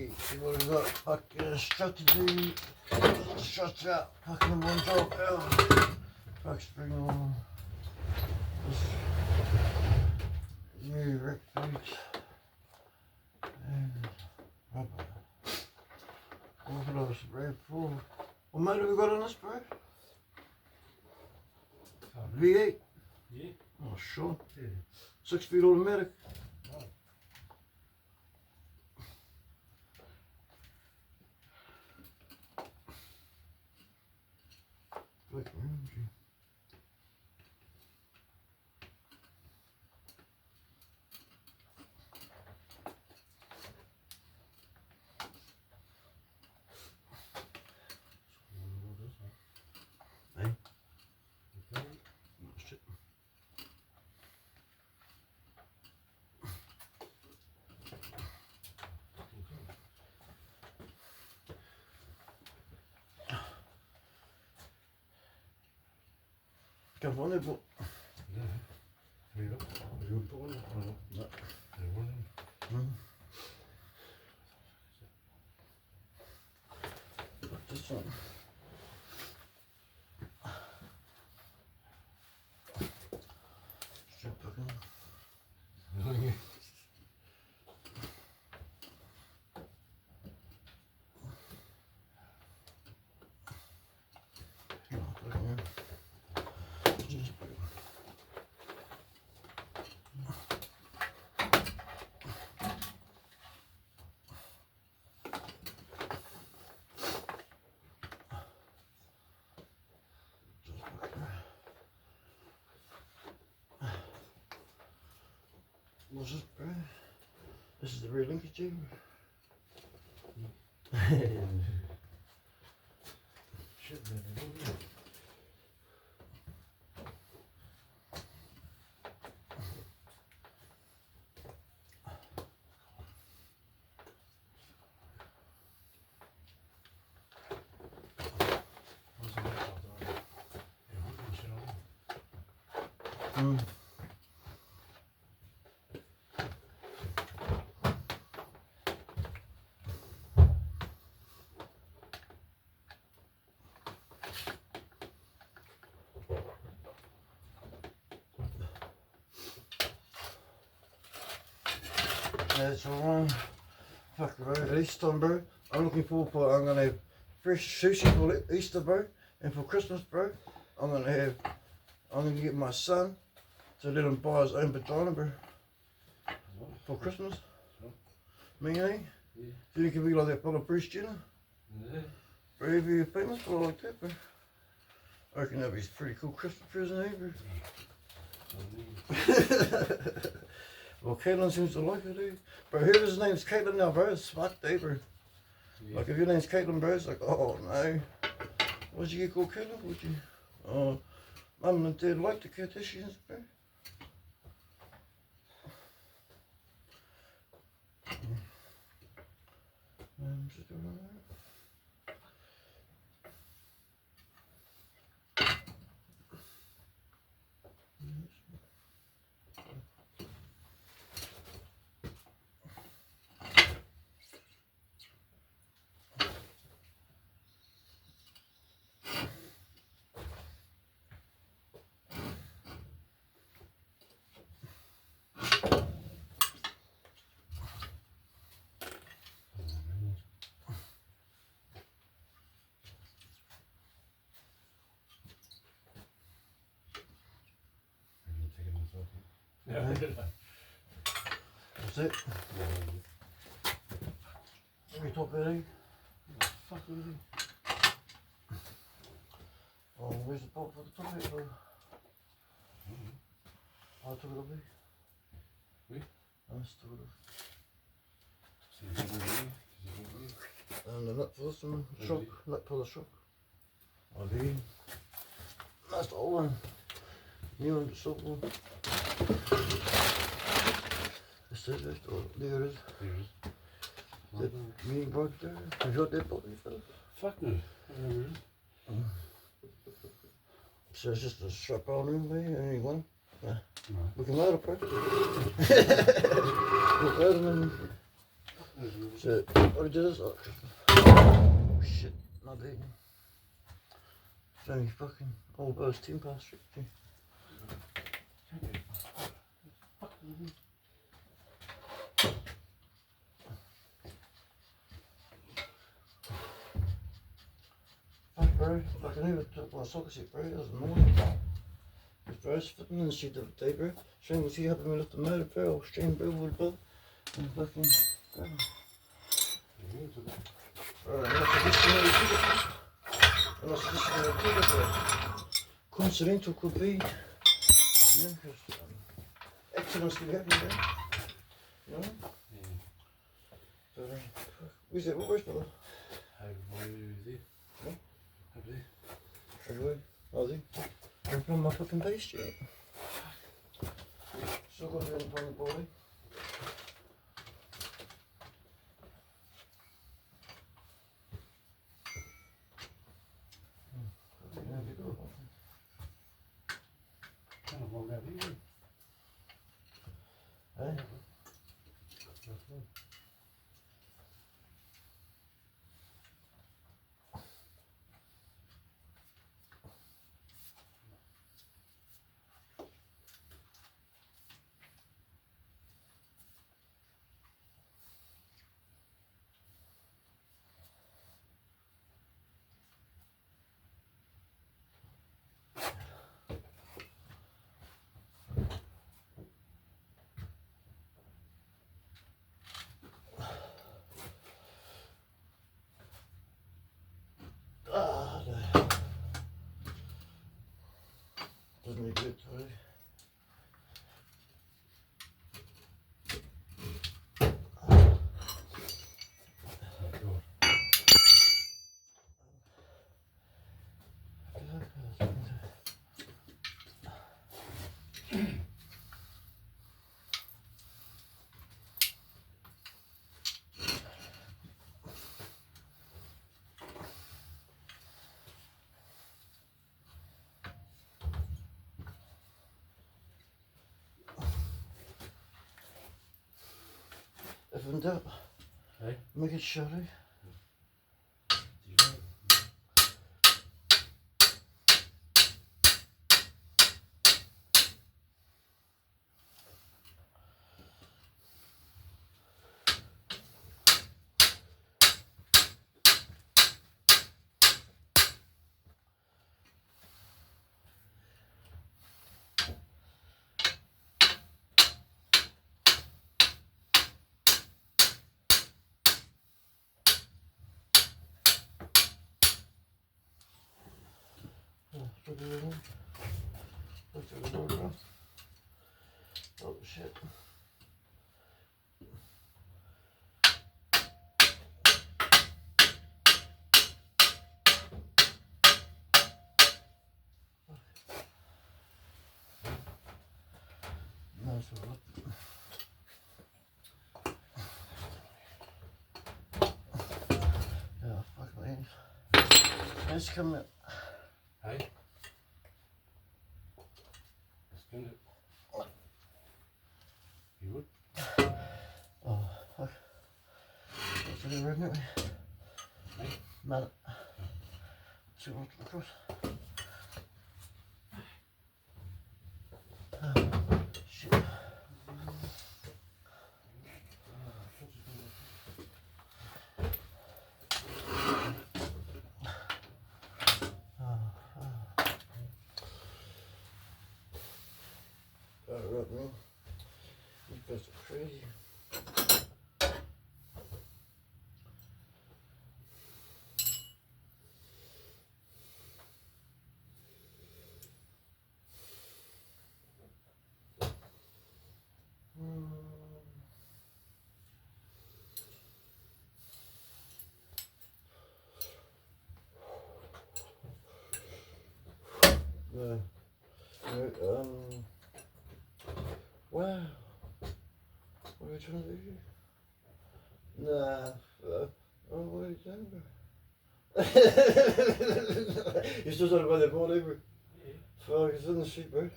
see what we got. Fucking strategy. Shots out. Fucking one job. Fuck spring on. New Rick Boots. And rubber. What else? Red full. What motor have we got on this, bro? V8? Yeah. Oh, sure. Yeah. 6-speed automatic. Oh. Black energy. Hey? Okay. Oh, shit. Kan van dit wel? Nee. Weer op. Weer op. Ja. Wat is dat? Strippen. Nee. Ja, dat kan. What's this, bro? This is the rear linkage tube. Shit, man. Yeah, it's all fuck bro, Easter bro. I'm looking forward for I'm gonna have fresh sushi for Easter bro. And for Christmas bro, I'm gonna get my son to let him buy his own vagina bro. For Christmas. Me eh? Yeah. Do you think he'll be like that fellow Bruce Jenner? Yeah. Bro, he'll be a famous fellow like that bro. I reckon that'd be a pretty cool Christmas present eh bro? Well, Caitlin seems to like it, eh? Bro, whoever's name's Caitlin now, bro, it's fucked, eh, bro? Yeah. Like, if your name's Caitlin, bro, it's like, oh, no. What'd you get called Caitlin? What'd you? Oh, Mum and Dad like the Kardashians, bro. Just doing that. Yeah. That's it. Let me talk about it. Fuck with you. Oh, where's the bolt for the top of it, bro? I took it off there. Oui. I took it C'est off. And the nut for this one, shock, nut for the shock. Oh, there. That's the old one. New one, the silver one. That's it, that's all. There it is. That me broke there. Have you got that bolt yourself? Fuck no. So it's just a strap on in there, only one. Yeah. No. We can load it, bro. We'll load them in. So, what I did is, oh shit, not eating. It's only fucking all about 10 past 50. Fuck bro, fucking even took my soccer set bro, that was annoying. Because bro, it's fitting in the shed the other day bro. Shane was here helping me lift the motor bro, I was streaming bro with a bit. And fucking, bro. Bro, I'm not suggesting any ticket. I'm not suggesting any ticket bro. Coincidental could be, you know, because accidents can happen bro. You know? So, where's that, what where's brother? Anyway, how's he? I'm from my fucking base yet. Still got it on the body. Hey? Ah, no. Doesn't need good today. If in doubt, Hey? make it shorty. Oh shit. No, it's alright. Yeah, fuck me. Let's come in. Hey? Skin it. You would? Oh, fuck. What's in the room, isn't it? Hey? Mallet. See what it looks like. Shit. Alright, man. You guys are crazy. No. No, wow. What are we trying to do here? Nah. Oh, what are you doing, bro? You still talking about that board, bro? Yeah. Fuck, it's in the street, bro. You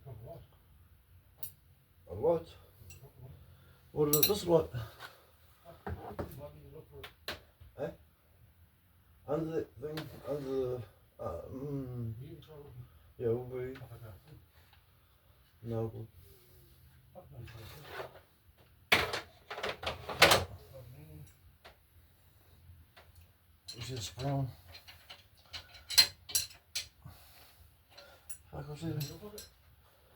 come what? A what? What is this like? Why didn't you look for it? Under that thing, under the, You can try looking. yeah, will be, Up like that. no, good. Up like that. It's just brown. Fuck, what's In it? your pocket?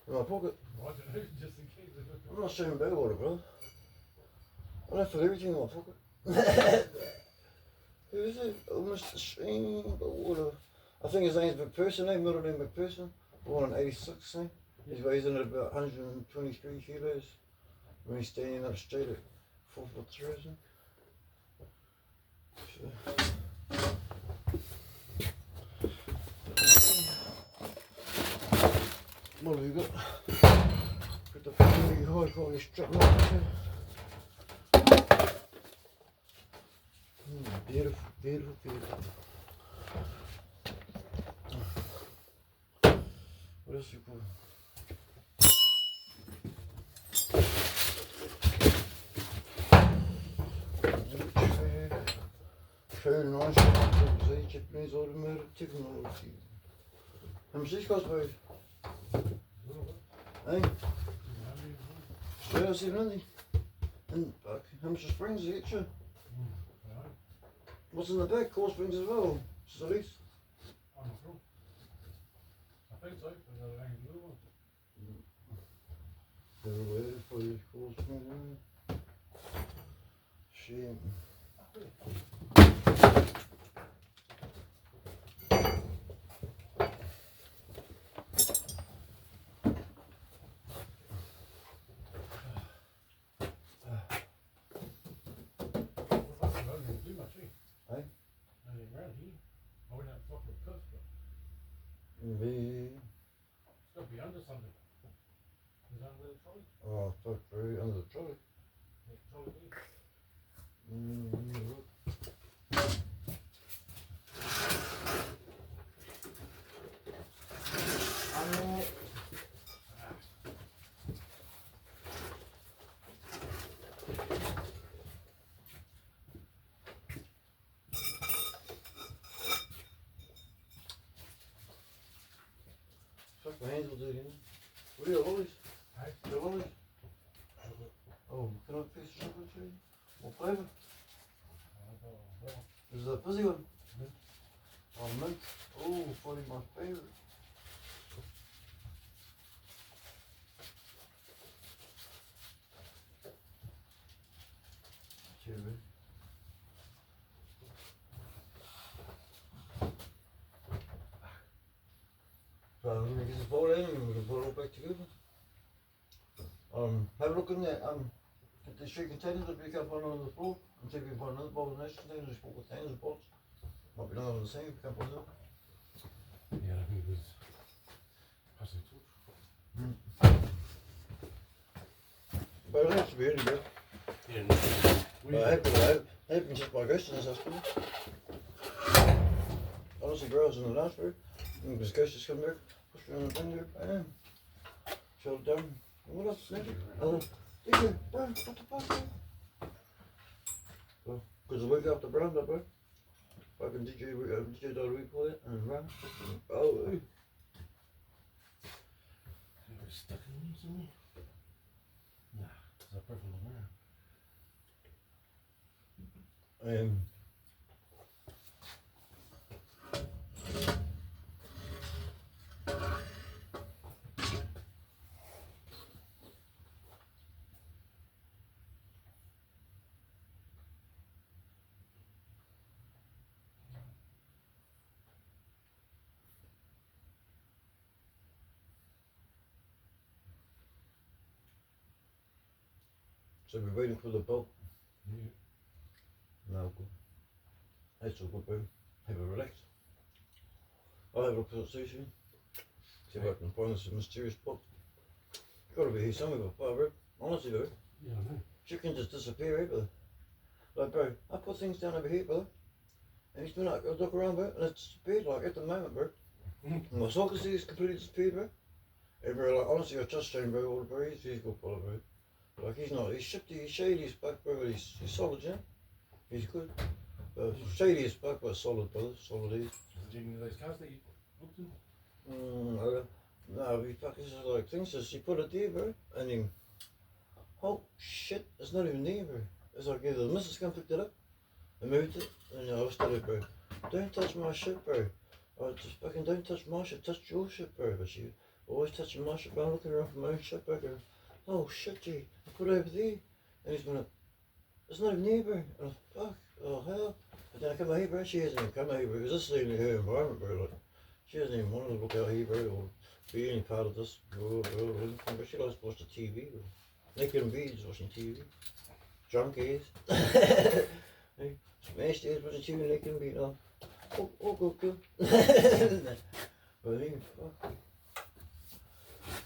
In my pocket. Well, I don't know, just in case. I'm not saying about water, brother. I left everything in my pocket. Who is it? Oh, Mr. Sheen, but water. I think his name's McPherson, middle name McPherson. Born in 86, eh? He's weighs in at about 123 kilos. When he's standing up straight at 4'3", isn't he? What have you got? Got the really high quality strap knife. Beautiful, beautiful, beautiful. What else you got? Very nice, Japanese automatic technology. How much these cost, babe? Hey? Straight out 790. And back. How much the springs they get you? What's in the back? Core springs as well. Sillies. I'm not sure. I think so, but I ain't blue one. They're waiting for you, core springs. Shit. It's got to be under something. Is that under the trolley? Oh, fuck, very under the trolley. Yeah, trolley B. Fuck, my hands will do it again. What are your lollies? Hey? Your lollies? Oh, can I piece of chocolate to you? What flavour? Is it a fizzy one? Mint. Oh, mint. Oh, probably my favourite. Cherry. So I'm gonna get this bowl in and we can put it all back together. Have a look in there. Get the 3 containers that pick up one on the floor and see if you can find another bowl in those containers. There's 4 containers of pots. Might be none of the same. Pick up one of them. Yeah, I think it was passing torch. But it has to be any good. Yeah, no. I hope just by ghost in this hospital. Honestly, bro, I was in the last room. And this ghost just come there, push me on the thing there, bam. Shut it down. What else is there? DJ, bro, what the fuck, bro? Well, because the week after Brown, bro. Fucking DJ died a week for it, and run. Oh, hey. It was stuck in me somewhere. Nah, it's a purple one there. So we're waiting for the boat. Yeah. No, good. That's all good, bro. Have a relax. I'll have a look at the sushi. See if I can find this mysterious pot. It's gotta be here somewhere before, bro. Honestly, bro. Yeah, I know. Chicken just disappear, eh, brother? Like, bro, I put things down over here, brother. And it's been like, I look around, bro, and it's disappeared, like, at the moment, bro. And my sockets is completely disappeared, bro. And, bro, like, honestly, I trust Shane, bro, all the bro, he's good fella, bro. Like he's not, he's shifty, he's shady as fuck, bro, but he's solid, yeah? He's good. Shady as fuck, but solid, brother, solid is. Is it any of those cars that you looked in? No, we fucking just like things, just he put it there, bro, and then, oh shit, it's not even there, bro. It's like either the missus come picked it up and moved it, and I was telling her, bro, don't touch my shit, bro. I just fucking don't touch my shit, touch your shit, bro. But she always touching my shit, bro. I'm looking around for my own shit, bro. Going, oh shit, gee, I put it over there. And he's going, it's not even there, bro. And I was like, fuck, oh hell. But then I come out here, bro. She hasn't even come out here, bro. Because this isn't her environment, bro. Like, she hasn't even wanted to look out here, bro, or be any part of this world, bro, or anything. But she likes to watch the TV, bro. Naked and beads watching TV. Drunk ass. Hey, smashed ass watching TV, naked and beads. Oh, good. But yeah, fuck.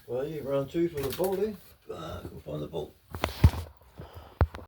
Well, yeah, round 2 for the bolt, eh? Go find the bolt.